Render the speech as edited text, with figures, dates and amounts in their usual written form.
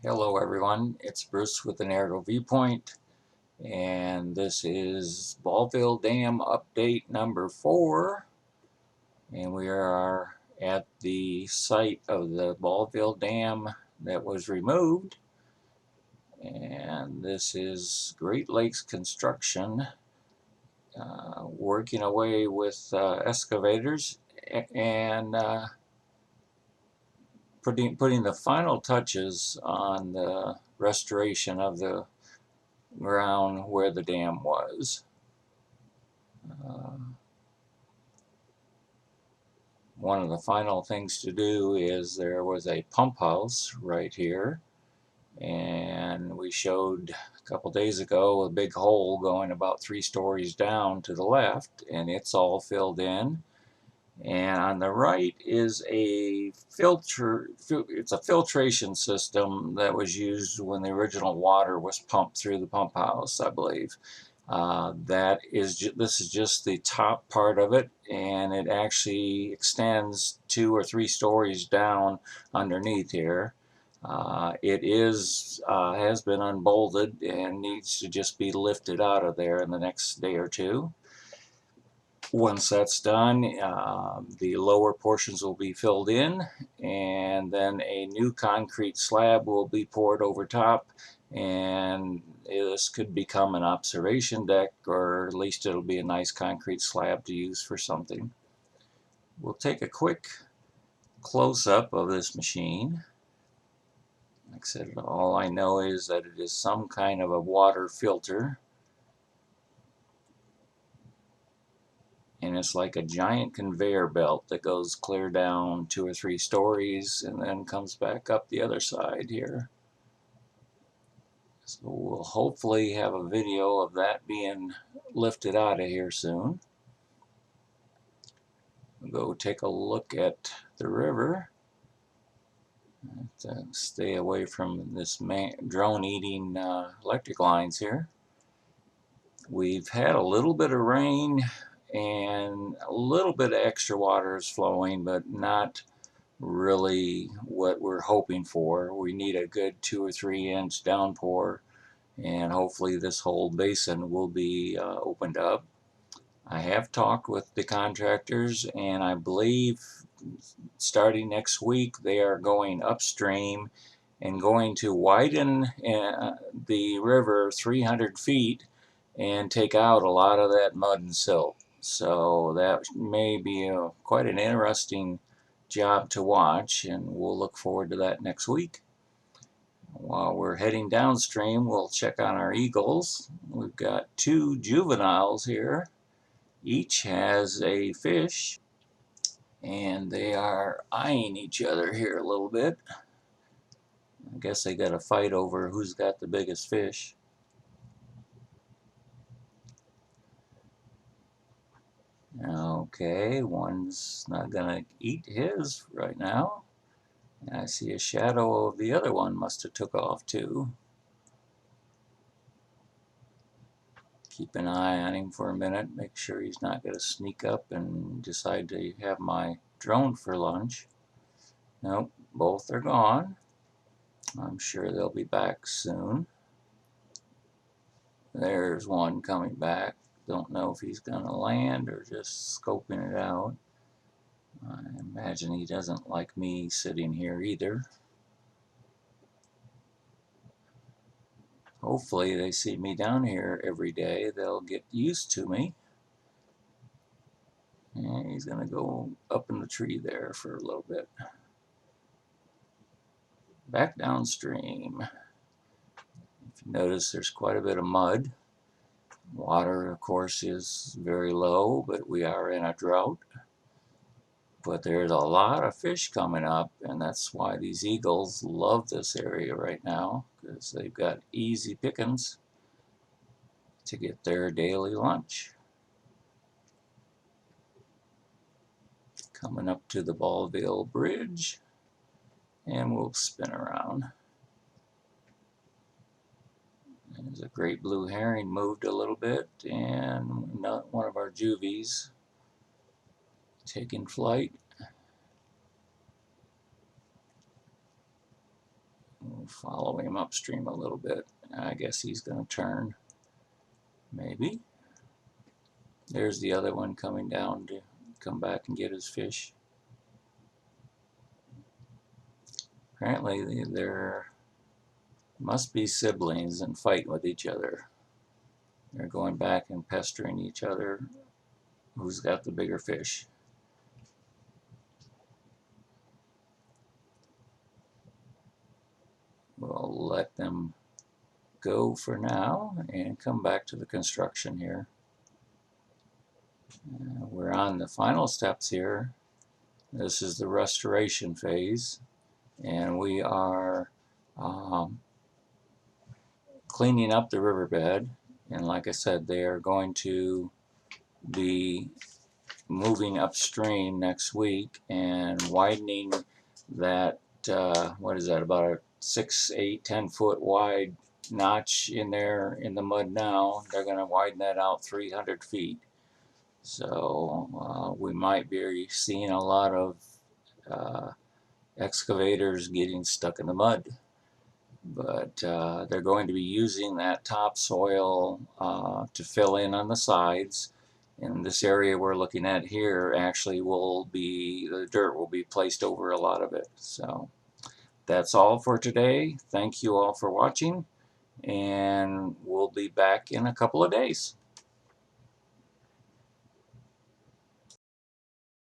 Hello everyone, it's Bruce with an aerial viewpoint, and this is Ballville Dam update number 4, and we are at the site of the Ballville Dam that was removed, and this is Great Lakes Construction working away with excavators and putting the final touches on the restoration of the ground where the dam was. One of the final things to do is there was a pump house right here, and we showed a couple days ago a big hole going about 3 stories down to the left, and it's all filled in. And on the right is a it's a filtration system that was used when the original water was pumped through the pump house, I believe. This is just the top part of it, and it actually extends 2 or 3 stories down underneath here. It has been unbolted and needs to just be lifted out of there in the next day or two. Once that's done, the lower portions will be filled in, and then a new concrete slab will be poured over top, and this could become an observation deck, or at least it'll be a nice concrete slab to use for something. We'll take a quick close-up of this machine. Like I said, all I know is that it is some kind of a water filter. And it's like a giant conveyor belt that goes clear down 2 or 3 stories and then comes back up the other side here. So we'll hopefully have a video of that being lifted out of here soon. We'll go take a look at the river. Stay away from this drone eating electric lines here. We've had a little bit of rain and a little bit of extra water is flowing, but not really what we're hoping for. We need a good 2 or 3 inch downpour, and hopefully this whole basin will be opened up. I have talked with the contractors, and I believe starting next week they are going upstream and going to widen the river 300 feet and take out a lot of that mud and silt. So that may be quite an interesting job to watch, and we'll look forward to that next week. While we're heading downstream, we'll check on our eagles. We've got 2 juveniles here. Each has a fish, and they are eyeing each other here a little bit. I guess they got a fight over who's got the biggest fish. Okay, one's not gonna eat his right now. And I see a shadow of the other one must have took off too. Keep an eye on him for a minute, make sure he's not gonna sneak up and decide to have my drone for lunch. Nope, both are gone. I'm sure they'll be back soon. There's one coming back. Don't know if he's gonna land or just scoping it out. I imagine he doesn't like me sitting here either. Hopefully they see me down here every day. They'll get used to me. And he's gonna go up in the tree there for a little bit. Back downstream. If you notice, there's quite a bit of mud. Water, of course, is very low, but we are in a drought. But there's a lot of fish coming up, and that's why these eagles love this area right now, because they've got easy pickings to get their daily lunch. Coming up to the Ballville Bridge, and we'll spin around. There's a great blue herring moved a little bit, and one of our juvies taking flight. We'll follow him upstream a little bit. I guess he's going to turn. Maybe. There's the other one coming down to come back and get his fish. Apparently there must be siblings and fighting with each other. They're going back and pestering each other. Who's got the bigger fish? We'll let them go for now and come back to the construction here. We're on the final steps here. This is the restoration phase, and we are cleaning up the riverbed. And like I said, they are going to be moving upstream next week and widening that, what is that, about a 6, 8, 10 foot wide notch in there in the mud now. They're going to widen that out 300 feet. So we might be seeing a lot of excavators getting stuck in the mud. But they're going to be using that topsoil to fill in on the sides. And this area we're looking at here actually will be, the dirt will be placed over a lot of it. So that's all for today. Thank you all for watching, and we'll be back in a couple of days.